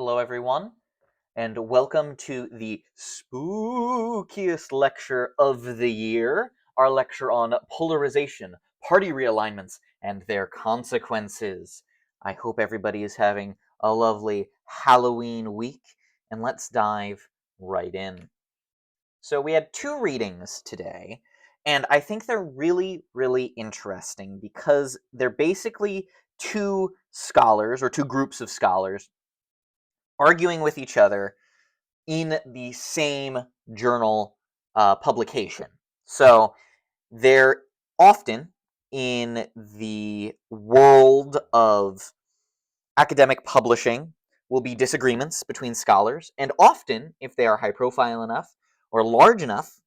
Hello, everyone, and welcome to the spookiest lecture of the year, our lecture on polarization, party realignments, and their consequences. I hope everybody is having a lovely Halloween week, and let's dive right in. So we had two readings today, and I think they're really, really interesting because they're basically two scholars, or two groups of scholars, arguing with each other in the same journal publication. So they're often in the world of academic publishing will be disagreements between scholars, and often, if they are high profile enough or large enough,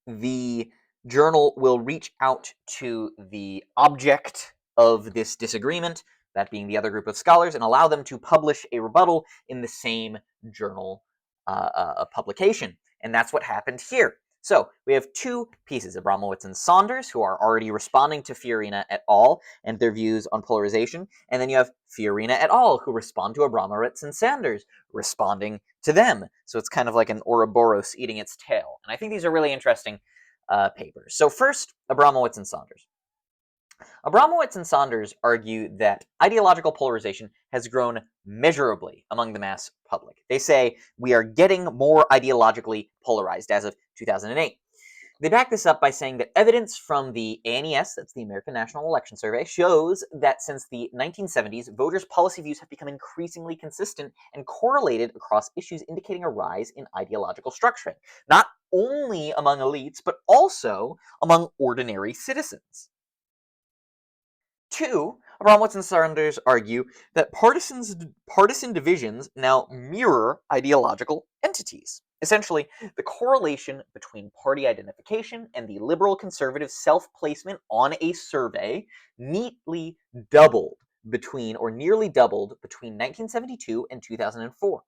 the journal will reach out to the object of this disagreement, that being the other group of scholars, and allow them to publish a rebuttal in the same journal publication. And that's what happened here. So we have two pieces, Abramowitz and Saunders, who are already responding to Fiorina et al. And their views on polarization. And then you have Fiorina et al., who respond to Abramowitz and Sanders, responding to them. So it's kind of like an Ouroboros eating its tail. And I think these are really interesting papers. So first, Abramowitz and Saunders. Abramowitz and Saunders argue that ideological polarization has grown measurably among the mass public. They say we are getting more ideologically polarized as of 2008. They back this up by saying that evidence from the ANES, that's the American National Election Survey, shows that since the 1970s, voters' policy views have become increasingly consistent and correlated across issues, indicating a rise in ideological structuring, not only among elites, but also among ordinary citizens. Two, Abramowitz and Saunders argue that partisan divisions now mirror ideological entities. Essentially, the correlation between party identification and the liberal-conservative self-placement on a survey nearly doubled between 1972 and 2004.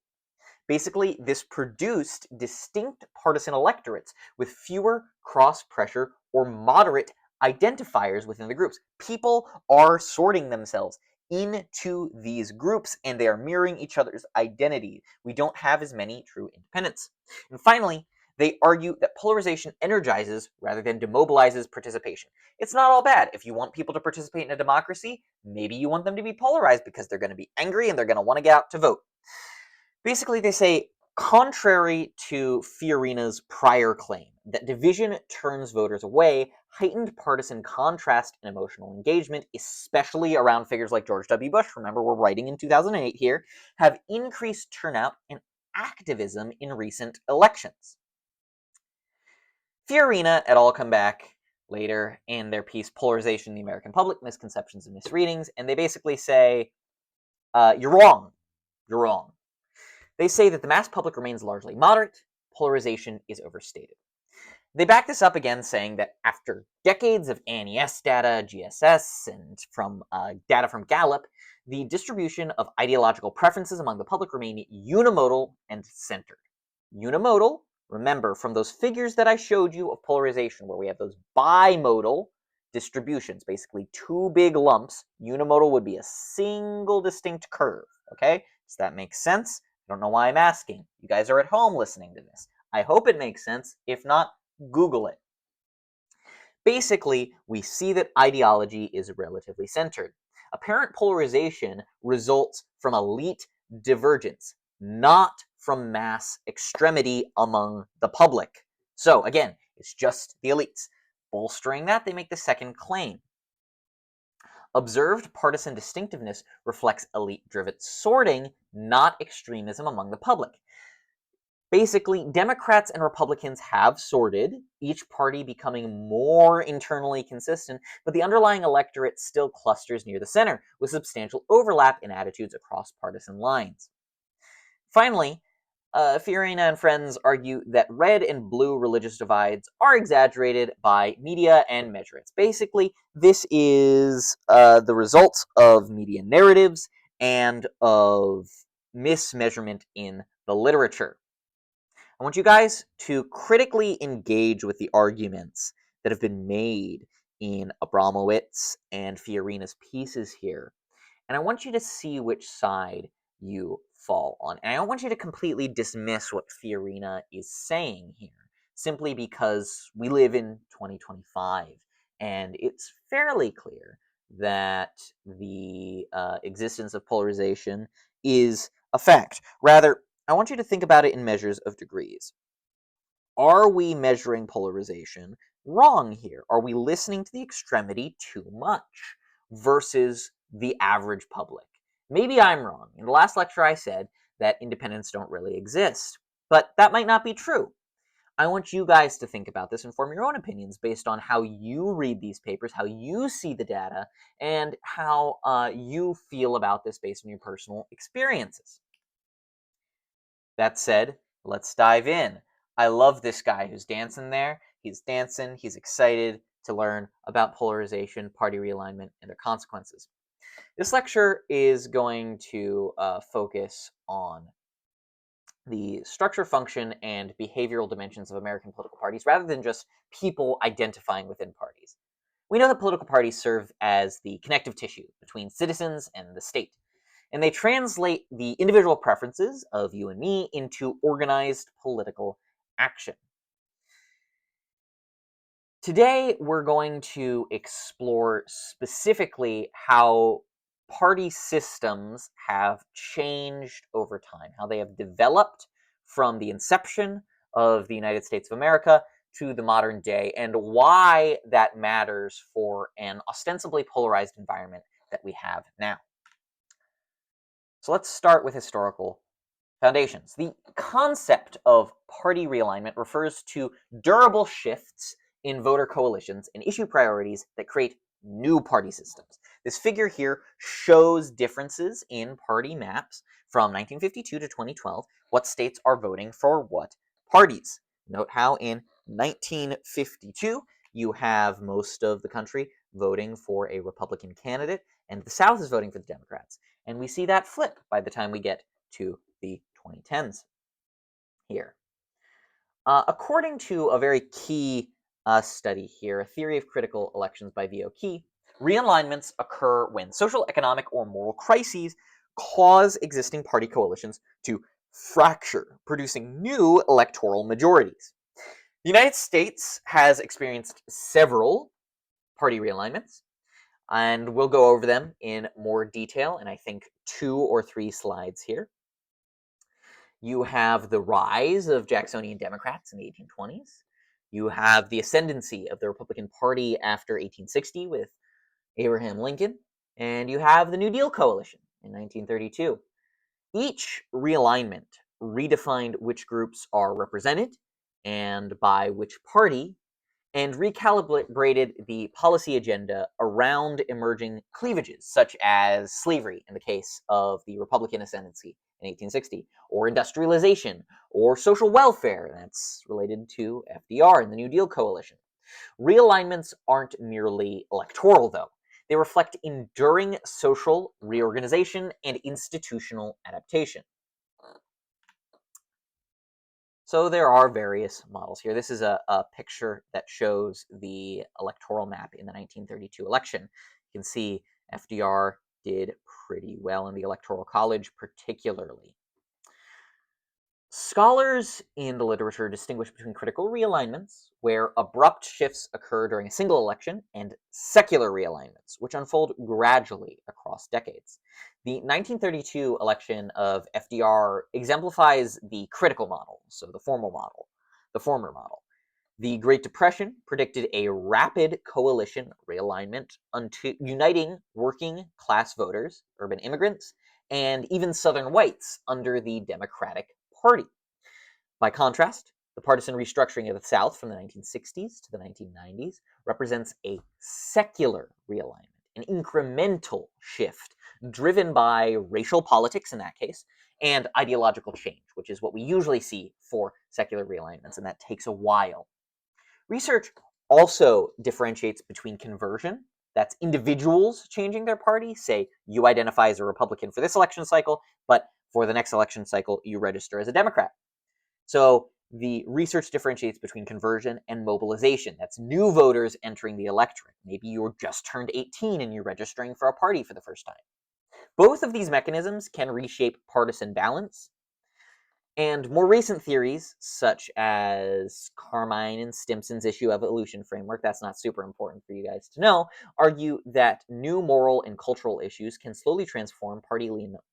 Basically, this produced distinct partisan electorates with fewer cross-pressure or moderate identifiers within the groups. People are sorting themselves into these groups, and they are mirroring each other's identity. We don't have as many true independents. And finally, they argue that polarization energizes rather than demobilizes participation. It's not all bad. If you want people to participate in a democracy, maybe you want them to be polarized because they're going to be angry and they're going to want to get out to vote. Basically, they say, contrary to Fiorina's prior claim that division turns voters away, heightened partisan contrast and emotional engagement, especially around figures like George W. Bush, remember we're writing in 2008 here, have increased turnout and activism in recent elections. Fiorina et al. Come back later in their piece, Polarization in the American Public, Misconceptions and Misreadings, and they basically say, you're wrong. You're wrong. They say that the mass public remains largely moderate, polarization is overstated. They back this up again, saying that after decades of ANES data, GSS, and from data from Gallup, the distribution of ideological preferences among the public remain unimodal and centered. Unimodal, remember, from those figures that I showed you of polarization, where we have those bimodal distributions, basically two big lumps, unimodal would be a single distinct curve, okay? Does that make sense? I don't know why I'm asking. You guys are at home listening to this. I hope it makes sense. If not, Google it. Basically, we see that ideology is relatively centered. Apparent polarization results from elite divergence, not from mass extremity among the public. So, again, it's just the elites. Bolstering that, they make the second claim. Observed partisan distinctiveness reflects elite-driven sorting, not extremism among the public. Basically, Democrats and Republicans have sorted, each party becoming more internally consistent, but the underlying electorate still clusters near the center, with substantial overlap in attitudes across partisan lines. Finally, Fiorina and friends argue that red and blue religious divides are exaggerated by media and measurements. Basically, this is the results of media narratives and of mismeasurement in the literature. I want you guys to critically engage with the arguments that have been made in Abramowitz and Fiorina's pieces here. And I want you to see which side you fall on. And I don't want you to completely dismiss what Fiorina is saying here, simply because we live in 2025, and it's fairly clear that the existence of polarization is a fact. Rather, I want you to think about it in measures of degrees. Are we measuring polarization wrong here? Are we listening to the extremity too much versus the average public? Maybe I'm wrong. In the last lecture I said that independents don't really exist, but that might not be true. I want you guys to think about this and form your own opinions based on how you read these papers, how you see the data, and how you feel about this based on your personal experiences. That said, let's dive in. I love this guy who's dancing there. He's dancing, he's excited to learn about polarization, party realignment, and their consequences. This lecture is going to focus on the structure, function, and behavioral dimensions of American political parties rather than just people identifying within parties. We know that political parties serve as the connective tissue between citizens and the state, and they translate the individual preferences of you and me into organized political action. Today, we're going to explore specifically how party systems have changed over time, how they have developed from the inception of the United States of America to the modern day, and why that matters for an ostensibly polarized environment that we have now. So let's start with historical foundations. The concept of party realignment refers to durable shifts in voter coalitions and issue priorities that create new party systems. This figure here shows differences in party maps from 1952 to 2012, what states are voting for what parties. Note how in 1952 you have most of the country voting for a Republican candidate, and the South is voting for the Democrats. And we see that flip by the time we get to the 2010s here. According to a very key study here, a theory of critical elections by V.O. Key, realignments occur when social, economic, or moral crises cause existing party coalitions to fracture, producing new electoral majorities. The United States has experienced several party realignments, and we'll go over them in more detail in, I think, 2 or 3 slides here. You have the rise of Jacksonian Democrats in the 1820s. You have the ascendancy of the Republican Party after 1860 with Abraham Lincoln. And you have the New Deal coalition in 1932. Each realignment redefined which groups are represented and by which party, and recalibrated the policy agenda around emerging cleavages, such as slavery in the case of the Republican ascendancy in 1860, or industrialization, or social welfare, that's related to FDR and the New Deal coalition. Realignments aren't merely electoral, though. They reflect enduring social reorganization and institutional adaptation. So there are various models here. This is a picture that shows the electoral map in the 1932 election. You can see FDR did pretty well in the Electoral College, particularly. Scholars in the literature distinguish between critical realignments, where abrupt shifts occur during a single election, and secular realignments, which unfold gradually across decades. The 1932 election of FDR exemplifies the critical model, so the former model. The Great Depression predicted a rapid coalition realignment uniting working class voters, urban immigrants, and even Southern whites under the Democratic Party. By contrast, the partisan restructuring of the South from the 1960s to the 1990s represents a secular realignment, an incremental shift driven by racial politics in that case, and ideological change, which is what we usually see for secular realignments, and that takes a while. Research also differentiates between conversion, that's individuals changing their party, say you identify as a Republican for this election cycle, but for the next election cycle you register as a Democrat. So the research differentiates between conversion and mobilization. That's new voters entering the electorate. Maybe you're just turned 18 and you're registering for a party for the first time. Both of these mechanisms can reshape partisan balance, and more recent theories, such as Carmine and Stimson's issue evolution framework, that's not super important for you guys to know, argue that new moral and cultural issues can slowly transform party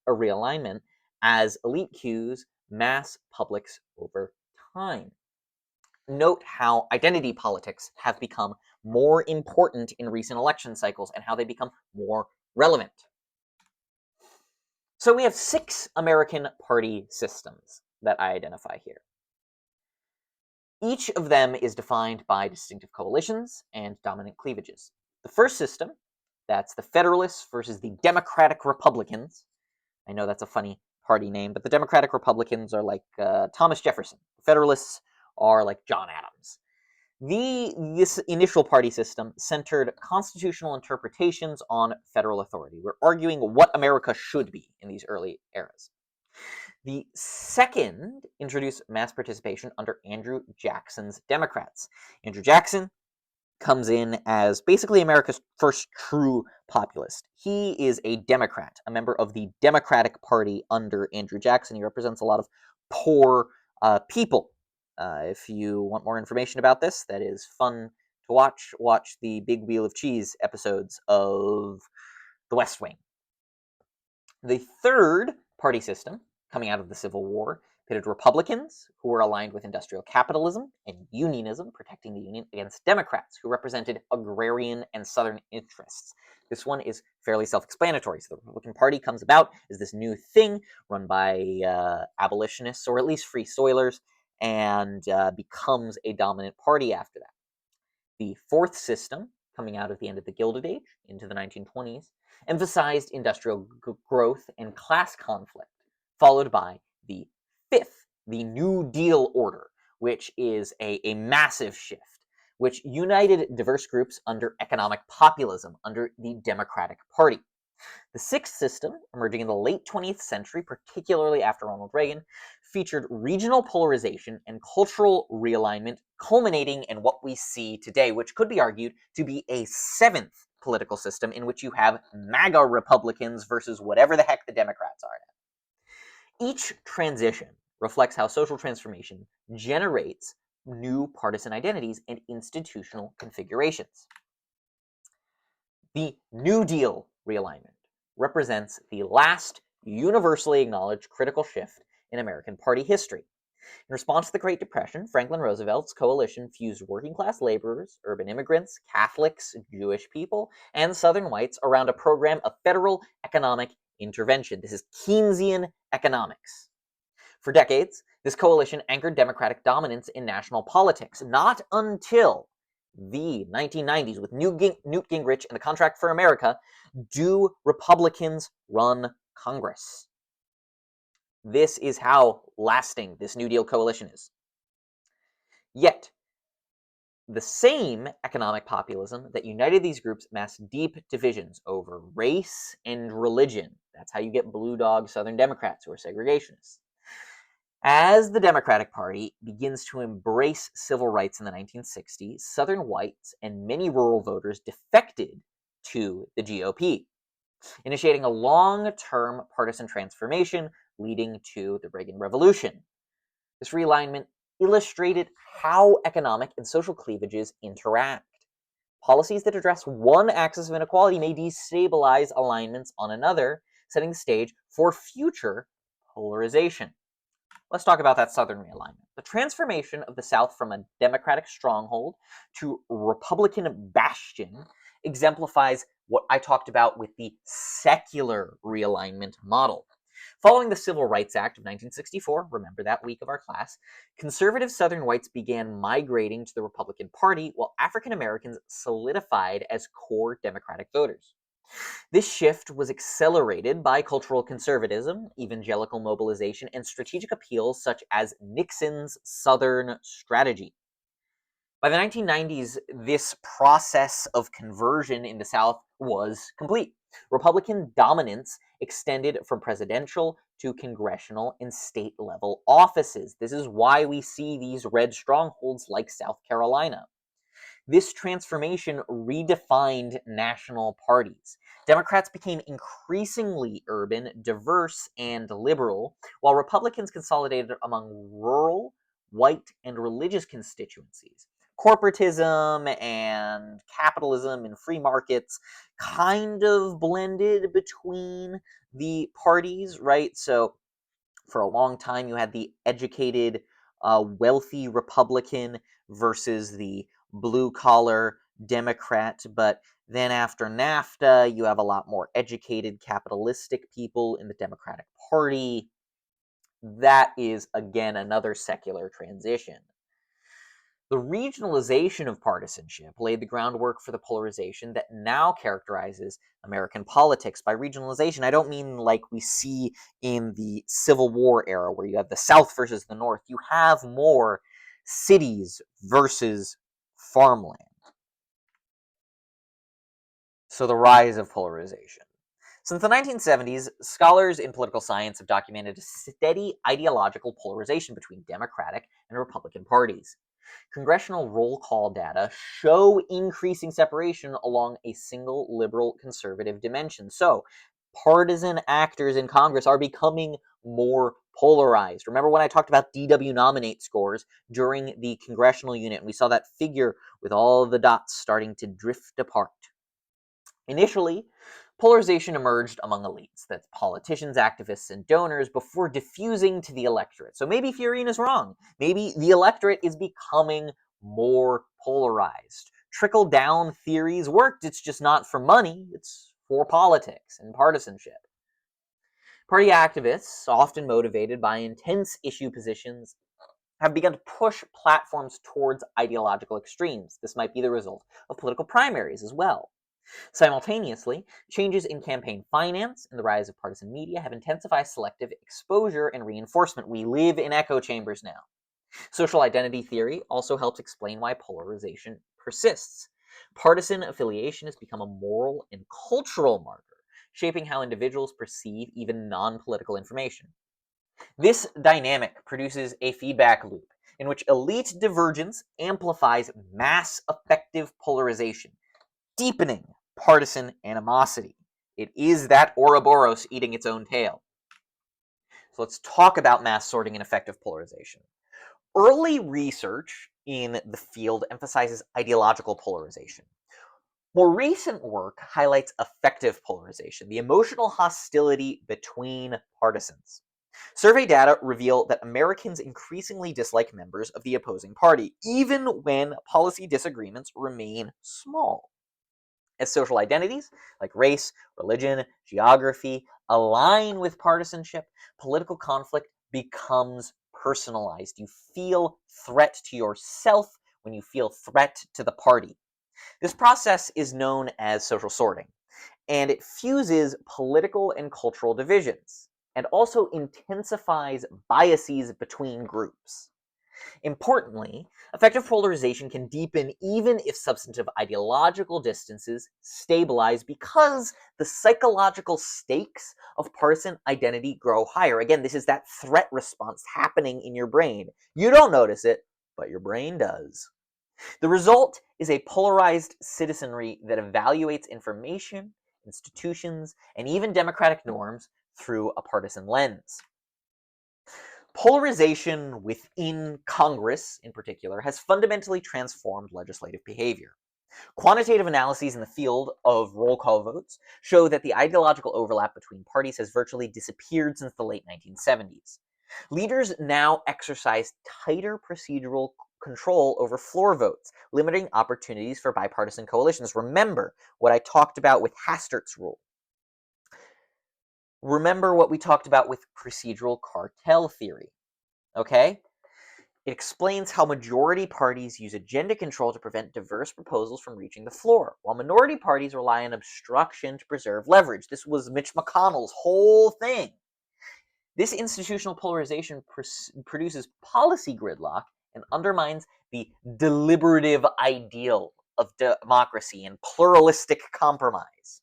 realignment as elite cues mass publics over time. Note how identity politics have become more important in recent election cycles and how they become more relevant. So we have 6 American party systems that I identify here. Each of them is defined by distinctive coalitions and dominant cleavages. The first system, that's the Federalists versus the Democratic Republicans. I know that's a funny party name, but the Democratic Republicans are like Thomas Jefferson. The Federalists are like John Adams. This initial party system centered constitutional interpretations on federal authority. We're arguing what America should be in these early eras. The second introduced mass participation under Andrew Jackson's Democrats. Andrew Jackson comes in as basically America's first true populist. He is a Democrat, a member of the Democratic Party under Andrew Jackson. He represents a lot of poor people. If you want more information about this, that is fun to watch the Big Wheel of Cheese episodes of The West Wing. The third party system, coming out of the Civil War, pitted Republicans, who were aligned with industrial capitalism and unionism, protecting the Union, against Democrats, who represented agrarian and Southern interests. This one is fairly self-explanatory. So the Republican Party comes about as this new thing run by abolitionists, or at least free soilers, and becomes a dominant party after that. The fourth system, coming out of the end of the Gilded Age into the 1920s, emphasized industrial growth and class conflict, followed by the fifth, the New Deal order, which is a massive shift, which united diverse groups under economic populism under the Democratic Party. The sixth system, emerging in the late 20th century, particularly after Ronald Reagan, featured regional polarization and cultural realignment, culminating in what we see today, which could be argued to be a seventh political system in which you have MAGA Republicans versus whatever the heck the Democrats are now. Each transition reflects how social transformation generates new partisan identities and institutional configurations. The New Deal realignment represents the last universally acknowledged critical shift in American party history. In response to the Great Depression, Franklin Roosevelt's coalition fused working-class laborers, urban immigrants, Catholics, Jewish people, and Southern whites around a program of federal economic intervention. This is Keynesian economics. For decades, this coalition anchored Democratic dominance in national politics, not until the 1990s with Newt Gingrich and the Contract for America do Republicans run Congress. This is how lasting this New Deal coalition is. Yet, the same economic populism that united these groups masked deep divisions over race and religion. That's how you get blue dog Southern Democrats who are segregationists. As the Democratic Party begins to embrace civil rights in the 1960s, Southern whites and many rural voters defected to the GOP, initiating a long-term partisan transformation leading to the Reagan Revolution. This realignment illustrated how economic and social cleavages interact. Policies that address one axis of inequality may destabilize alignments on another, setting the stage for future polarization. Let's talk about that Southern realignment. The transformation of the South from a Democratic stronghold to Republican bastion exemplifies what I talked about with the secular realignment model. Following the Civil Rights Act of 1964, remember that week of our class, conservative Southern whites began migrating to the Republican Party, while African Americans solidified as core Democratic voters. This shift was accelerated by cultural conservatism, evangelical mobilization, and strategic appeals such as Nixon's Southern strategy. By the 1990s, this process of conversion in the South was complete. Republican dominance extended from presidential to congressional and state-level offices. This is why we see these red strongholds like South Carolina. This transformation redefined national parties. Democrats became increasingly urban, diverse, and liberal, while Republicans consolidated among rural, white, and religious constituencies. Corporatism and capitalism and free markets kind of blended between the parties, right? So for a long time, you had the educated, wealthy Republican versus the blue collar Democrat. But then after NAFTA, you have a lot more educated, capitalistic people in the Democratic Party. That is, again, another secular transition. The regionalization of partisanship laid the groundwork for the polarization that now characterizes American politics. By regionalization, I don't mean like we see in the Civil War era, where you have the South versus the North. You have more cities versus farmland. So the rise of polarization. Since the 1970s, scholars in political science have documented a steady ideological polarization between Democratic and Republican parties. Congressional roll call data show increasing separation along a single liberal conservative dimension. So, partisan actors in Congress are becoming more polarized. Remember when I talked about DW nominate scores during the congressional unit, and we saw that figure with all the dots starting to drift apart. Initially, polarization emerged among elites, that's politicians, activists, and donors, before diffusing to the electorate. So maybe Fiorina's wrong. Maybe the electorate is becoming more polarized. Trickle-down theories worked, it's just not for money, it's for politics and partisanship. Party activists, often motivated by intense issue positions, have begun to push platforms towards ideological extremes. This might be the result of political primaries as well. Simultaneously, changes in campaign finance and the rise of partisan media have intensified selective exposure and reinforcement. We live in echo chambers now. Social identity theory also helps explain why polarization persists. Partisan affiliation has become a moral and cultural marker, shaping how individuals perceive even non-political information. This dynamic produces a feedback loop in which elite divergence amplifies mass effective polarization, deepening partisan animosity. It is that Ouroboros eating its own tail. So let's talk about mass sorting and effective polarization. Early research in the field emphasizes ideological polarization. More recent work highlights effective polarization, the emotional hostility between partisans. Survey data reveal that Americans increasingly dislike members of the opposing party, even when policy disagreements remain small. As social identities like race, religion, geography align with partisanship, political conflict becomes personalized. You feel threat to yourself when you feel threat to the party. This process is known as social sorting, and it fuses political and cultural divisions, and also intensifies biases between groups. Importantly, effective polarization can deepen even if substantive ideological distances stabilize, because the psychological stakes of partisan identity grow higher. Again, this is that threat response happening in your brain. You don't notice it, but your brain does. The result is a polarized citizenry that evaluates information, institutions, and even democratic norms through a partisan lens. Polarization within Congress, in particular, has fundamentally transformed legislative behavior. Quantitative analyses in the field of roll call votes show that the ideological overlap between parties has virtually disappeared since the late 1970s. Leaders now exercise tighter procedural control over floor votes, limiting opportunities for bipartisan coalitions. Remember what I talked about with Hastert's rule. Remember what we talked about with procedural cartel theory. Okay? It explains how majority parties use agenda control to prevent diverse proposals from reaching the floor, while minority parties rely on obstruction to preserve leverage. This was Mitch McConnell's whole thing. This institutional polarization produces policy gridlock and undermines the deliberative ideal of democracy and pluralistic compromise.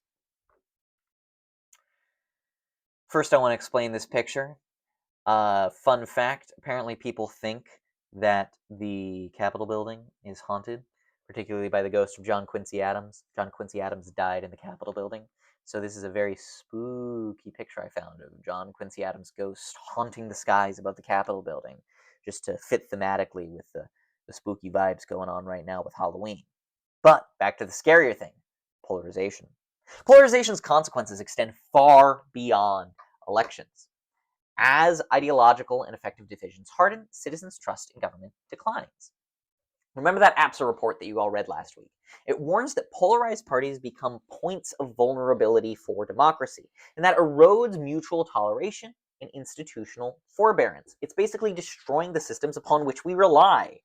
First, I want to explain this picture. Fun fact, apparently people think that the Capitol building is haunted. particularly by the ghost of John Quincy Adams. John Quincy Adams died in the Capitol building. So this is a very spooky picture I found of John Quincy Adams' ghost haunting the skies above the Capitol building, just to fit thematically with the spooky vibes going on right now with Halloween. But back to the scarier thing, polarization. Polarization's consequences extend far beyond elections. As ideological and effective divisions harden, citizens' trust in government declines. Remember that APSA report that you all read last week? It warns that polarized parties become points of vulnerability for democracy, and that erodes mutual toleration and institutional forbearance. It's basically destroying the systems upon which we rely.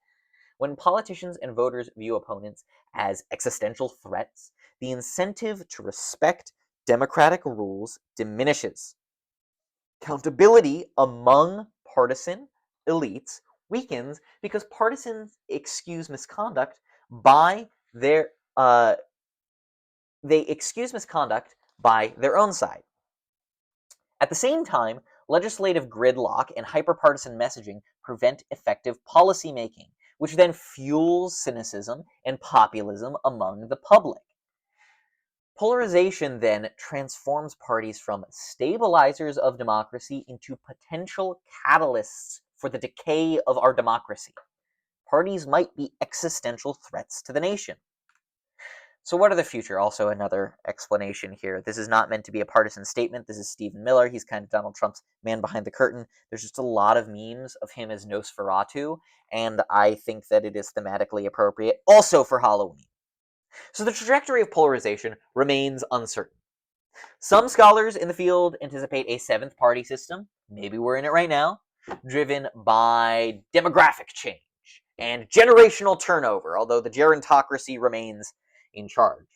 When politicians and voters view opponents as existential threats, the incentive to respect democratic rules diminishes. Accountability among partisan elites weakens because partisans excuse misconduct by their they excuse misconduct by their own side. At the same time, legislative gridlock and hyperpartisan messaging prevent effective policy making, which then fuels cynicism and populism among the public. Polarization then transforms parties from stabilizers of democracy into potential catalysts for the decay of our democracy. Parties might be existential threats to the nation. So what are the future? Also another explanation here. This is not meant to be a partisan statement. This is Stephen Miller. He's kind of Donald Trump's man behind the curtain. There's just a lot of memes of him as Nosferatu, and I think that it is thematically appropriate also for Halloween. So the trajectory of polarization remains uncertain. Some scholars in the field anticipate a seventh party system, maybe we're in it right now, driven by demographic change and generational turnover, although the gerontocracy remains in charge.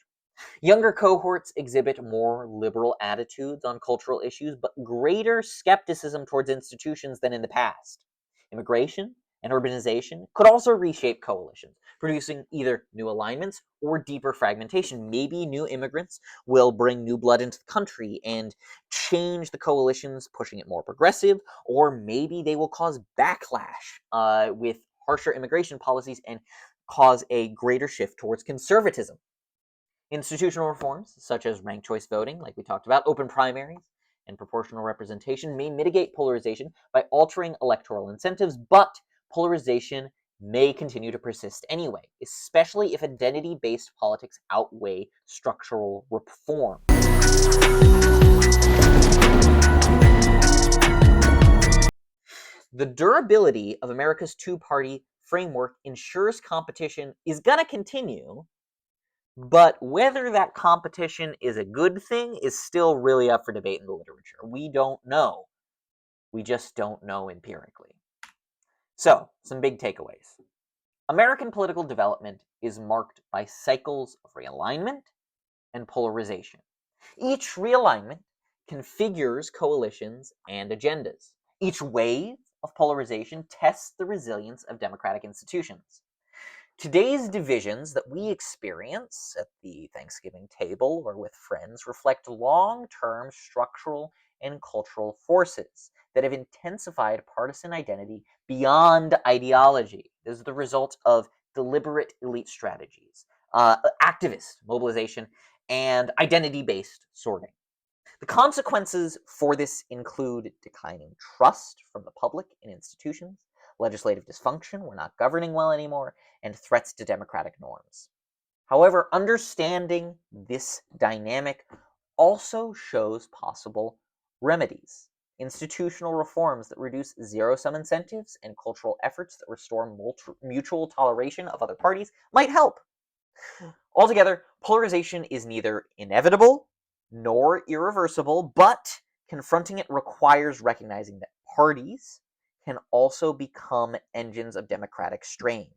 Younger cohorts exhibit more liberal attitudes on cultural issues, but greater skepticism towards institutions than in the past. Immigration and urbanization could also reshape coalitions, producing either new alignments or deeper fragmentation. Maybe new immigrants will bring new blood into the country and change the coalitions, pushing it more progressive, or maybe they will cause backlash with harsher immigration policies and cause a greater shift towards conservatism. Institutional reforms, such as ranked choice voting, like we talked about, open primaries, and proportional representation may mitigate polarization by altering electoral incentives, but polarization may continue to persist anyway, especially if identity-based politics outweigh structural reform. The durability of America's two-party framework ensures competition is going to continue, but whether that competition is a good thing is still really up for debate in the literature. We don't know. We just don't know empirically. So, some big takeaways. American political development is marked by cycles of realignment and polarization. Each realignment configures coalitions and agendas. Each wave of polarization tests the resilience of democratic institutions. Today's divisions that we experience at the Thanksgiving table or with friends reflect long-term structural and cultural forces that have intensified partisan identity beyond ideology. This is the result of deliberate elite strategies, activist mobilization, and identity-based sorting. The consequences for this include declining trust from the public in institutions, legislative dysfunction, we're not governing well anymore, and threats to democratic norms. However, understanding this dynamic also shows possible remedies. Institutional reforms that reduce zero-sum incentives and cultural efforts that restore mutual toleration of other parties might help. Altogether, polarization is neither inevitable nor irreversible, but confronting it requires recognizing that parties can also become engines of democratic strain.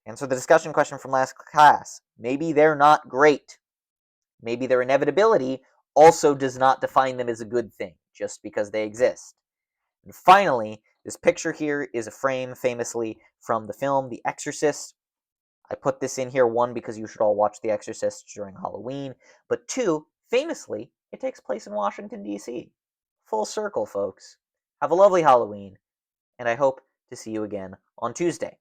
And so the discussion question from last class, maybe they're not great. Maybe their inevitability also does not define them as a good thing, just because they exist. And finally, this picture here is a frame famously from the film The Exorcist. I put this in here, one, because you should all watch The Exorcist during Halloween, but two, famously, it takes place in Washington, D.C. Full circle, folks. Have a lovely Halloween, and I hope to see you again on Tuesday.